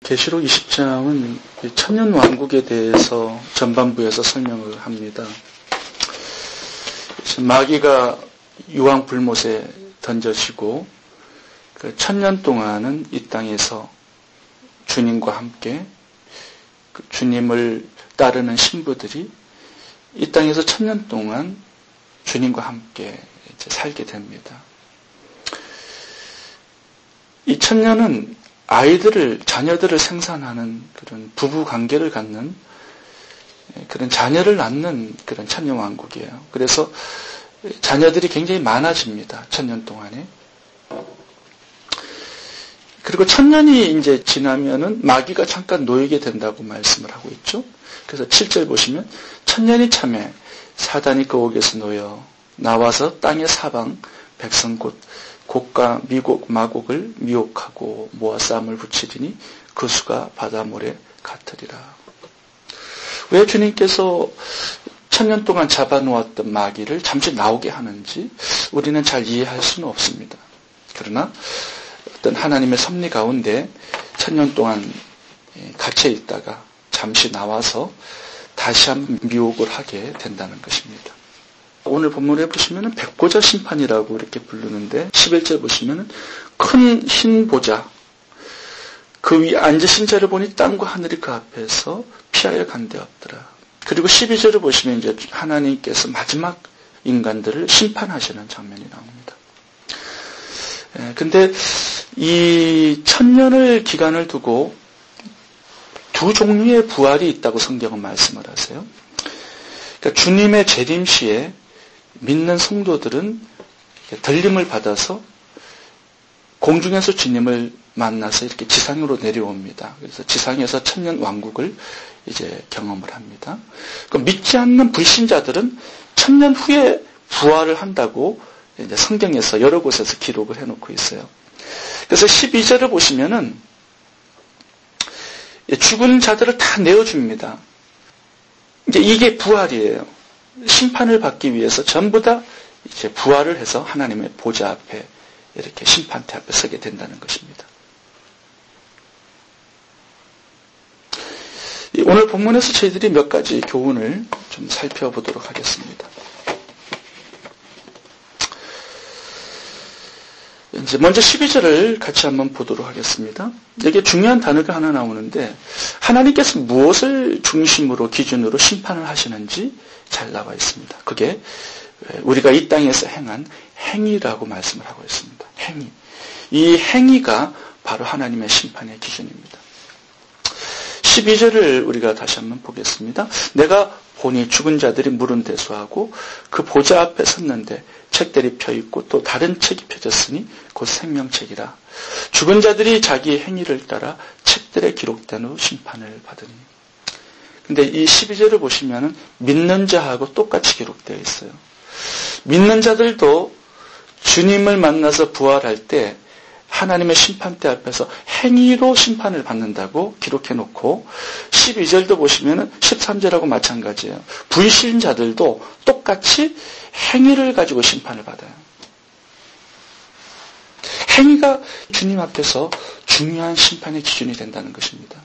계시록 20장은 천년 왕국에 대해서 전반부에서 설명을 합니다. 마귀가 유황 불못에 던져지고 그 천년 동안은 이 땅에서 주님과 함께 그 주님을 따르는 신부들이 이 땅에서 천년 동안 주님과 함께 이제 살게 됩니다. 이 천년은 자녀들을 생산하는 그런 부부 관계를 갖는 그런 자녀를 낳는 그런 천년 왕국이에요. 그래서 자녀들이 굉장히 많아집니다. 천년 동안에. 그리고 천년이 이제 지나면은 마귀가 잠깐 놓이게 된다고 말씀을 하고 있죠. 그래서 7절 보시면 천년이 참에 사단이 그 옥에서 놓여 나와서 땅의 사방 백성 곧 곡과 미곡 마곡을 미혹하고 모아 싸움을 붙이리니 그 수가 바닷물에 같으리라. 왜 주님께서 천년 동안 잡아놓았던 마귀를 잠시 나오게 하는지 우리는 잘 이해할 수는 없습니다. 그러나 어떤 하나님의 섭리 가운데 천년 동안 갇혀 있다가 잠시 나와서 다시 한번 미혹을 하게 된다는 것입니다. 오늘 본문에 보시면 백보자 심판이라고 이렇게 부르는데 11절 보시면 큰 흰 보자 그 위 앉으신 자를 보니 땅과 하늘이 그 앞에서 피하여 간데 없더라. 그리고 12절을 보시면 이제 하나님께서 마지막 인간들을 심판하시는 장면이 나옵니다. 근데 이 천년을 기간을 두고 두 종류의 부활이 있다고 성경은 말씀을 하세요. 그러니까 주님의 재림 시에 믿는 성도들은 들림을 받아서 공중에서 주님을 만나서 이렇게 지상으로 내려옵니다. 그래서 지상에서 천년 왕국을 이제 경험을 합니다. 그럼 믿지 않는 불신자들은 천년 후에 부활을 한다고 이제 성경에서 여러 곳에서 기록을 해놓고 있어요. 그래서 12절을 보시면은 죽은 자들을 다 내어줍니다. 이제 이게 부활이에요. 심판을 받기 위해서 전부 다 이제 부활을 해서 하나님의 보좌 앞에 이렇게 심판대 앞에 서게 된다는 것입니다. 오늘 본문에서 저희들이 몇 가지 교훈을 좀 살펴보도록 하겠습니다. 이제 먼저 12절을 같이 한번 보도록 하겠습니다. 여기에 중요한 단어가 하나 나오는데 하나님께서 무엇을 중심으로 기준으로 심판을 하시는지 잘 나와 있습니다. 그게 우리가 이 땅에서 행한 행위라고 말씀을 하고 있습니다. 행위. 이 행위가 바로 하나님의 심판의 기준입니다. 12절을 우리가 다시 한번 보겠습니다. 내가 보니 죽은 자들이 물은 대수하고 그 보좌 앞에 섰는데 책들이 펴있고 또 다른 책이 펴졌으니 곧 생명책이라. 죽은 자들이 자기의 행위를 따라 책들에 기록된 후 심판을 받으니. 근데 이 12절을 보시면은 믿는 자하고 똑같이 기록되어 있어요. 믿는 자들도 주님을 만나서 부활할 때 하나님의 심판대 앞에서 행위로 심판을 받는다고 기록해 놓고 12절도 보시면은 13절하고 마찬가지예요. 불신자들도 똑같이 행위를 가지고 심판을 받아요. 행위가 주님 앞에서 중요한 심판의 기준이 된다는 것입니다.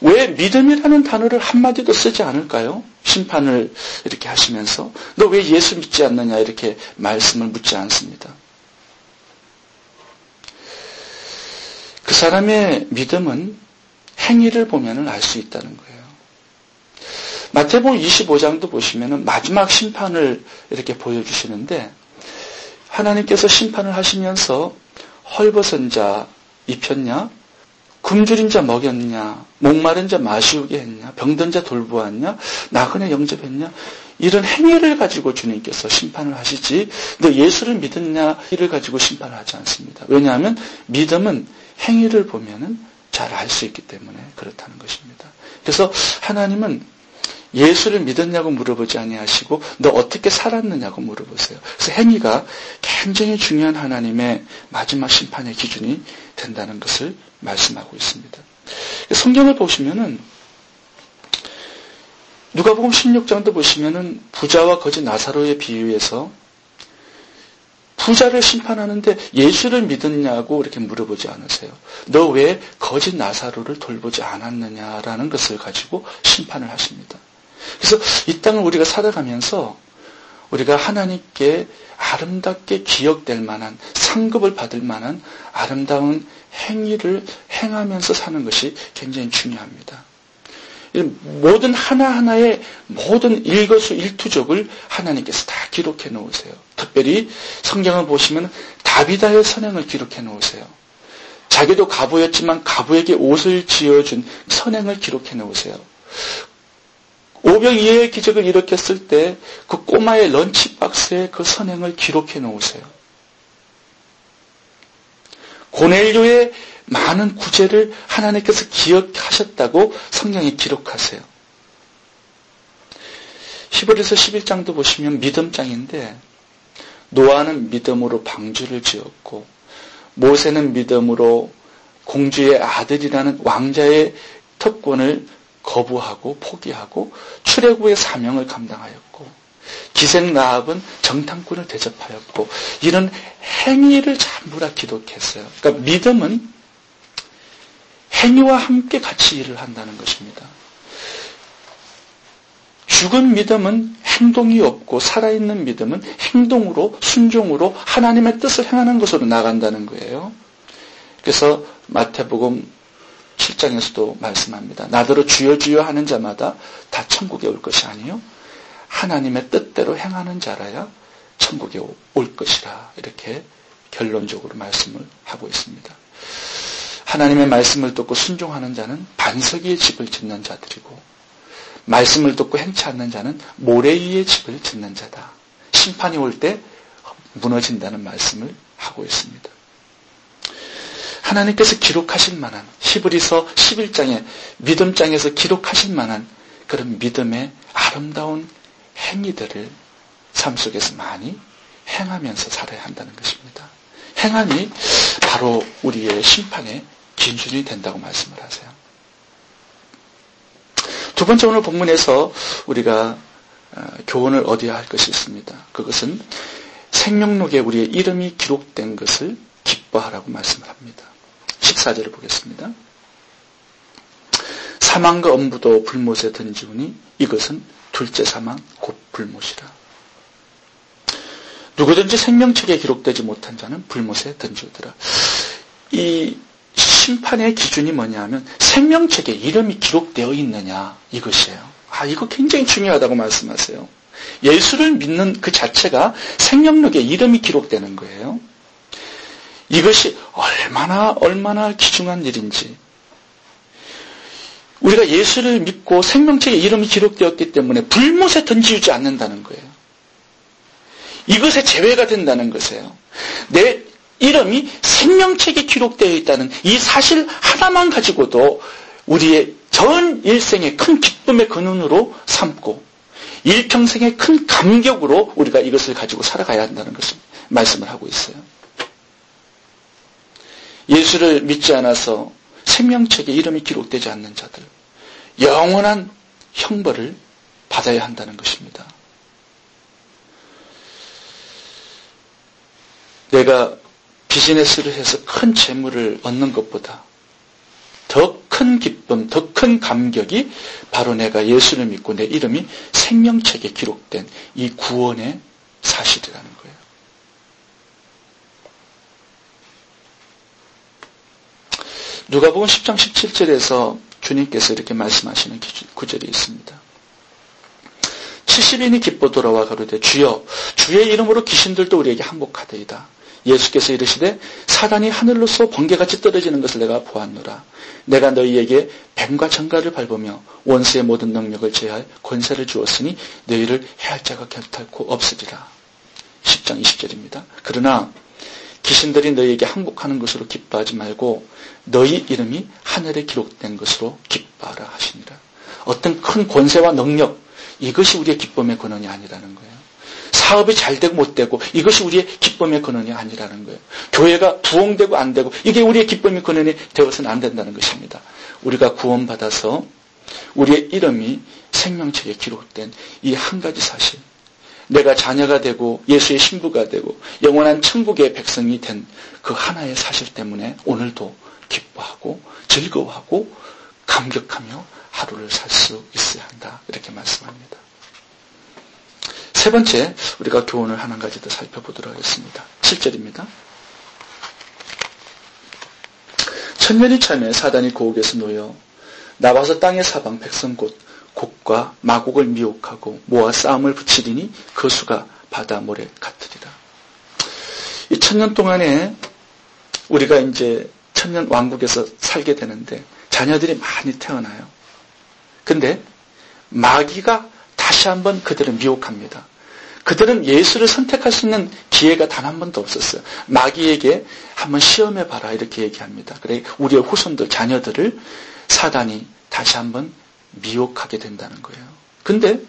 왜 믿음이라는 단어를 한마디도 쓰지 않을까요? 심판을 이렇게 하시면서 너 왜 예수 믿지 않느냐 이렇게 말씀을 묻지 않습니다. 그 사람의 믿음은 행위를 보면 알 수 있다는 거예요. 마태복음 25장도 보시면 마지막 심판을 이렇게 보여주시는데 하나님께서 심판을 하시면서 헐벗은 자 입혔냐? 굶주린 자 먹였냐? 목마른 자 마시우게 했냐? 병든 자 돌보았냐? 나그네 영접했냐? 이런 행위를 가지고 주님께서 심판을 하시지 너 예수를 믿었냐? 이를 가지고 심판을 하지 않습니다. 왜냐하면 믿음은 행위를 보면은 잘 알 수 있기 때문에 그렇다는 것입니다. 그래서 하나님은 예수를 믿었냐고 물어보지 아니하시고 너 어떻게 살았느냐고 물어보세요. 그래서 행위가 굉장히 중요한 하나님의 마지막 심판의 기준이 된다는 것을 말씀하고 있습니다. 성경을 보시면은 누가복음 16장도 보시면은 부자와 거지 나사로의 비유에서 부자를 심판하는데 예수를 믿었냐고 이렇게 물어보지 않으세요. 너 왜 거짓 나사로를 돌보지 않았느냐라는 것을 가지고 심판을 하십니다. 그래서 이 땅을 우리가 살아가면서 우리가 하나님께 아름답게 기억될 만한, 상급을 받을 만한 아름다운 행위를 행하면서 사는 것이 굉장히 중요합니다. 모든 하나하나의 모든 일거수일투족을 하나님께서 다 기록해 놓으세요. 특별히 성경을 보시면 다비다의 선행을 기록해 놓으세요. 자기도 과부였지만 과부에게 옷을 지어준 선행을 기록해 놓으세요. 오병이어의 기적을 일으켰을 때 그 꼬마의 런치박스에 그 선행을 기록해 놓으세요. 고넬료의 많은 구제를 하나님께서 기억하셨다고 성경에 기록하세요. 히브리서 11장도 보시면 믿음장인데 노아는 믿음으로 방주를 지었고 모세는 믿음으로 공주의 아들이라는 왕자의 특권을 거부하고 포기하고 출애굽의 사명을 감당하였고 기생 라합은 정탐꾼을 대접하였고 이런 행위를 전부 다 기록했어요. 그러니까 믿음은 행위와 함께 같이 일을 한다는 것입니다. 죽은 믿음은 행동이 없고 살아있는 믿음은 행동으로 순종으로 하나님의 뜻을 행하는 것으로 나간다는 거예요. 그래서 마태복음 7장에서도 말씀합니다. 나더러 주여 주여 하는 자마다 다 천국에 올 것이 아니요 하나님의 뜻대로 행하는 자라야 천국에 올 것이라 이렇게 결론적으로 말씀을 하고 있습니다. 하나님의 말씀을 듣고 순종하는 자는 반석 위에 집을 짓는 자들이고 말씀을 듣고 행치 않는 자는 모래 위에 집을 짓는 자다. 심판이 올 때 무너진다는 말씀을 하고 있습니다. 하나님께서 기록하실 만한 히브리서 11장에 믿음장에서 기록하실 만한 그런 믿음의 아름다운 행위들을 삶 속에서 많이 행하면서 살아야 한다는 것입니다. 행함이 바로 우리의 심판의 기준이 된다고 말씀을 하세요. 두 번째 오늘 본문에서 우리가 교훈을 얻어야 할 것이 있습니다. 그것은 생명록에 우리의 이름이 기록된 것을 기뻐하라고 말씀을 합니다. 14절을 보겠습니다. 사망과 엄부도 불못에 던지우니 이것은 둘째 사망 곧 불못이라. 누구든지 생명책에 기록되지 못한 자는 불못에 던지우더라. 이 심판의 기준이 뭐냐면 생명책에 이름이 기록되어 있느냐 이것이에요. 이거 굉장히 중요하다고 말씀하세요. 예수를 믿는 그 자체가 생명록에 이름이 기록되는 거예요. 이것이 얼마나 귀중한 일인지. 우리가 예수를 믿고 생명책에 이름이 기록되었기 때문에 불못에 던지지 않는다는 거예요. 이것에 제외가 된다는 것이에요. 내 이름이 생명책에 기록되어 있다는 이 사실 하나만 가지고도 우리의 전 일생의 큰 기쁨의 근원으로 삼고 일평생의 큰 감격으로 우리가 이것을 가지고 살아가야 한다는 것을 말씀을 하고 있어요. 예수를 믿지 않아서 생명책에 이름이 기록되지 않는 자들, 영원한 형벌을 받아야 한다는 것입니다. 내가 비즈니스를 해서 큰 재물을 얻는 것보다 더 큰 기쁨, 더 큰 감격이 바로 내가 예수를 믿고 내 이름이 생명책에 기록된 이 구원의 사실이라는 거예요. 누가복음 10장 17절에서 주님께서 이렇게 말씀하시는 구절이 있습니다. 70인이 기뻐 돌아와 가로되 주여 주의 이름으로 귀신들도 우리에게 항복하되이다. 예수께서 이르시되 사단이 하늘로서 번개같이 떨어지는 것을 내가 보았노라. 내가 너희에게 뱀과 정갈을 밟으며 원수의 모든 능력을 제할 권세를 주었으니 너희를 해할 자가 결탄코 없으리라. 10장 20절입니다. 그러나 귀신들이 너희에게 항복하는 것으로 기뻐하지 말고 너희 이름이 하늘에 기록된 것으로 기뻐하라 하시니라. 어떤 큰 권세와 능력, 이것이 우리의 기쁨의 근원이 아니라는 거예요. 사업이 잘 되고 못 되고 이것이 우리의 기쁨의 근원이 아니라는 거예요. 교회가 부흥되고 안 되고 이게 우리의 기쁨의 근원이 되어서는 안 된다는 것입니다. 우리가 구원받아서 우리의 이름이 생명책에 기록된 이 한 가지 사실, 내가 자녀가 되고 예수의 신부가 되고 영원한 천국의 백성이 된 그 하나의 사실 때문에 오늘도 기뻐하고 즐거워하고 감격하며 하루를 살 수 있어야 한다. 이렇게 말씀합니다. 세 번째, 우리가 교훈을 한 가지 더 살펴보도록 하겠습니다. 7절입니다. 천년이 참에 사단이 고옥에서 놓여 나와서 땅의 사방 백성 곧 곡과 마곡을 미혹하고 모아 싸움을 붙이리니 그 수가 바다 모래 같으리라. 이 천년 동안에 우리가 이제 천년 왕국에서 살게 되는데 자녀들이 많이 태어나요. 근데 마귀가 다시 한번 그들을 미혹합니다. 그들은 예수를 선택할 수 있는 기회가 단 한 번도 없었어요. 마귀에게 한번 시험해봐라 이렇게 얘기합니다. 그래 우리의 후손들, 자녀들을 사단이 다시 한번 미혹하게 된다는 거예요. 근데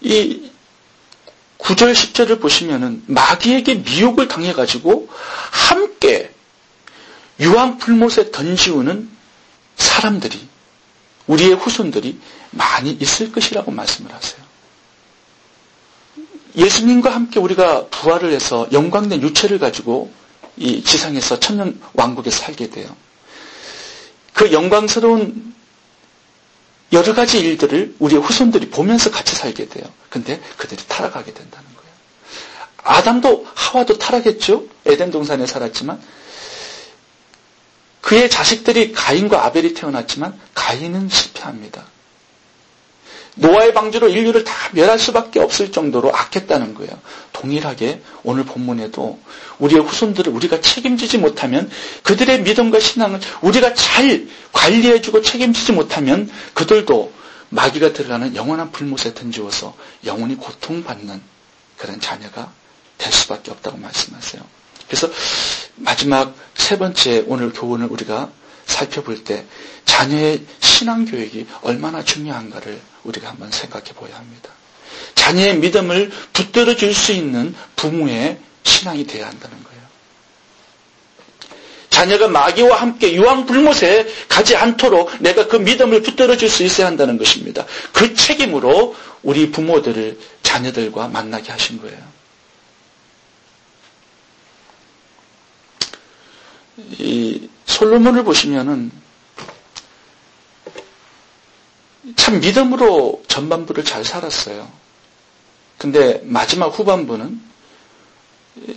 이 9절, 10절을 보시면은 마귀에게 미혹을 당해가지고 함께 유황불못에 던지우는 사람들이, 우리의 후손들이 많이 있을 것이라고 말씀을 하세요. 예수님과 함께 우리가 부활을 해서 영광된 유체를 가지고 이 지상에서 천년 왕국에서 살게 돼요. 그 영광스러운 여러 가지 일들을 우리의 후손들이 보면서 같이 살게 돼요. 근데 그들이 타락하게 된다는 거예요. 아담도 하와도 타락했죠. 에덴 동산에 살았지만 그의 자식들이 가인과 아벨이 태어났지만 가인은 실패합니다. 노아의 방주로 인류를 다 멸할 수밖에 없을 정도로 악했다는 거예요. 동일하게 오늘 본문에도 우리의 후손들을 우리가 책임지지 못하면, 그들의 믿음과 신앙을 우리가 잘 관리해주고 책임지지 못하면 그들도 마귀가 들어가는 영원한 불못에 던지워서 영원히 고통받는 그런 자녀가 될 수밖에 없다고 말씀하세요. 그래서 마지막 세 번째 오늘 교훈을 우리가 살펴볼 때 자녀의 신앙교육이 얼마나 중요한가를 우리가 한번 생각해 봐야 합니다. 자녀의 믿음을 붙들어 줄 수 있는 부모의 신앙이 되어야 한다는 거예요. 자녀가 마귀와 함께 유황불못에 가지 않도록 내가 그 믿음을 붙들어 줄 수 있어야 한다는 것입니다. 그 책임으로 우리 부모들을 자녀들과 만나게 하신 거예요. 이 솔로몬을 보시면은 참 믿음으로 전반부를 잘 살았어요. 근데 마지막 후반부는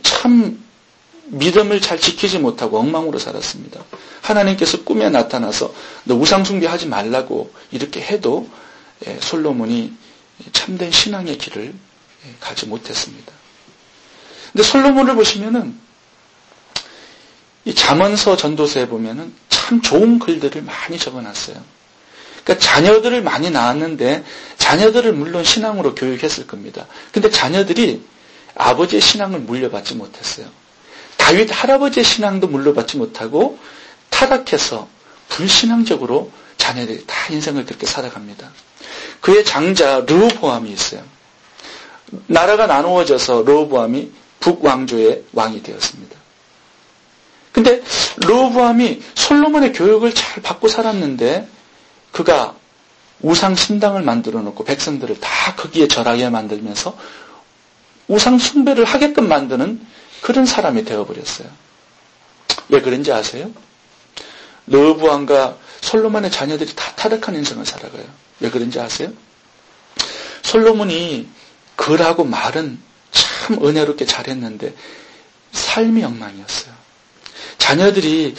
참 믿음을 잘 지키지 못하고 엉망으로 살았습니다. 하나님께서 꿈에 나타나서 너 우상 숭배하지 말라고 이렇게 해도 솔로몬이 참된 신앙의 길을 가지 못했습니다. 근데 솔로몬을 보시면은 이 잠언서 전도서에 보면은 참 좋은 글들을 많이 적어놨어요. 그러니까 자녀들을 많이 낳았는데 자녀들을 물론 신앙으로 교육했을 겁니다. 근데 자녀들이 아버지의 신앙을 물려받지 못했어요. 다윗 할아버지의 신앙도 물려받지 못하고 타락해서 불신앙적으로 자녀들이 다 인생을 그렇게 살아갑니다. 그의 장자 르호보암이 있어요. 나라가 나누어져서 르호보암이 북왕조의 왕이 되었습니다. 근데 르호보암이 솔로몬의 교육을 잘 받고 살았는데 그가 우상 신당을 만들어 놓고 백성들을 다 거기에 절하게 만들면서 우상 숭배를 하게끔 만드는 그런 사람이 되어버렸어요. 왜 그런지 아세요? 르호보암과 솔로몬의 자녀들이 다 타락한 인생을 살아가요. 왜 그런지 아세요? 솔로몬이 글하고 말은 참 은혜롭게 잘했는데 삶이 엉망이었어요. 자녀들이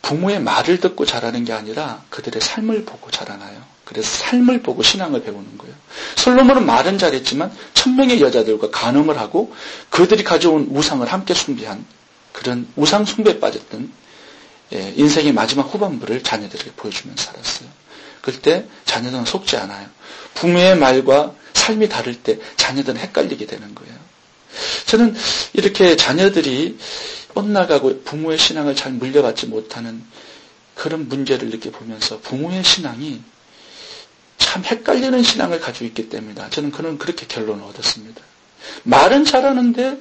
부모의 말을 듣고 자라는 게 아니라 그들의 삶을 보고 자라나요. 그래서 삶을 보고 신앙을 배우는 거예요. 솔로몬은 말은 잘했지만 1000명의 여자들과 간음을 하고 그들이 가져온 우상을 함께 숭배한 그런 우상 숭배에 빠졌던 인생의 마지막 후반부를 자녀들에게 보여주면서 살았어요. 그럴 때 자녀들은 속지 않아요. 부모의 말과 삶이 다를 때 자녀들은 헷갈리게 되는 거예요. 저는 이렇게 자녀들이 엇나가고 부모의 신앙을 잘 물려받지 못하는 그런 문제를 이렇게 보면서 부모의 신앙이 참 헷갈리는 신앙을 가지고 있기 때문이다. 저는 그렇게 결론을 얻었습니다. 말은 잘하는데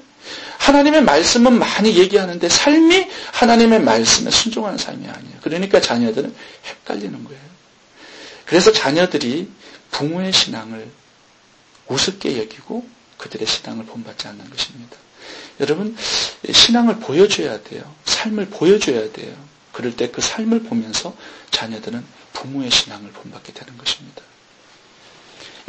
하나님의 말씀은 많이 얘기하는데 삶이 하나님의 말씀에 순종하는 삶이 아니에요. 그러니까 자녀들은 헷갈리는 거예요. 그래서 자녀들이 부모의 신앙을 우습게 여기고 그들의 신앙을 본받지 않는 것입니다. 여러분, 신앙을 보여줘야 돼요. 삶을 보여줘야 돼요. 그럴 때 그 삶을 보면서 자녀들은 부모의 신앙을 본받게 되는 것입니다.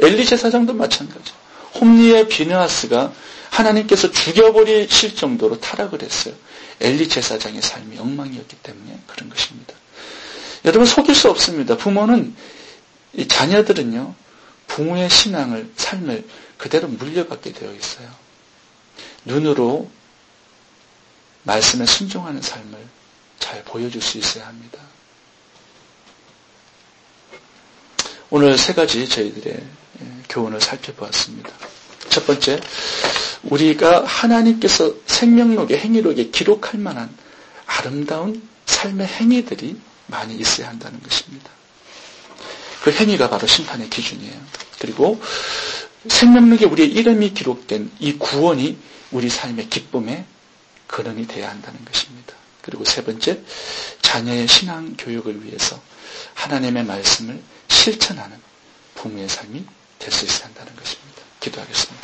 엘리 제사장도 마찬가지. 홈리의 비느하스가 하나님께서 죽여버리실 정도로 타락을 했어요. 엘리 제사장의 삶이 엉망이었기 때문에 그런 것입니다. 여러분, 속일 수 없습니다. 부모는, 이 자녀들은요, 부모의 신앙을, 삶을 그대로 물려받게 되어 있어요. 눈으로 말씀에 순종하는 삶을 잘 보여줄 수 있어야 합니다. 오늘 세 가지 저희들의 교훈을 살펴보았습니다. 첫 번째, 우리가 하나님께서 생명록에, 행위록에 기록할 만한 아름다운 삶의 행위들이 많이 있어야 한다는 것입니다. 그 행위가 바로 심판의 기준이에요. 그리고 생명록에 우리의 이름이 기록된 이 구원이 우리 삶의 기쁨의 근원이 되어야 한다는 것입니다. 그리고 세 번째, 자녀의 신앙 교육을 위해서 하나님의 말씀을 실천하는 부모의 삶이 될 수 있어야 한다는 것입니다. 기도하겠습니다.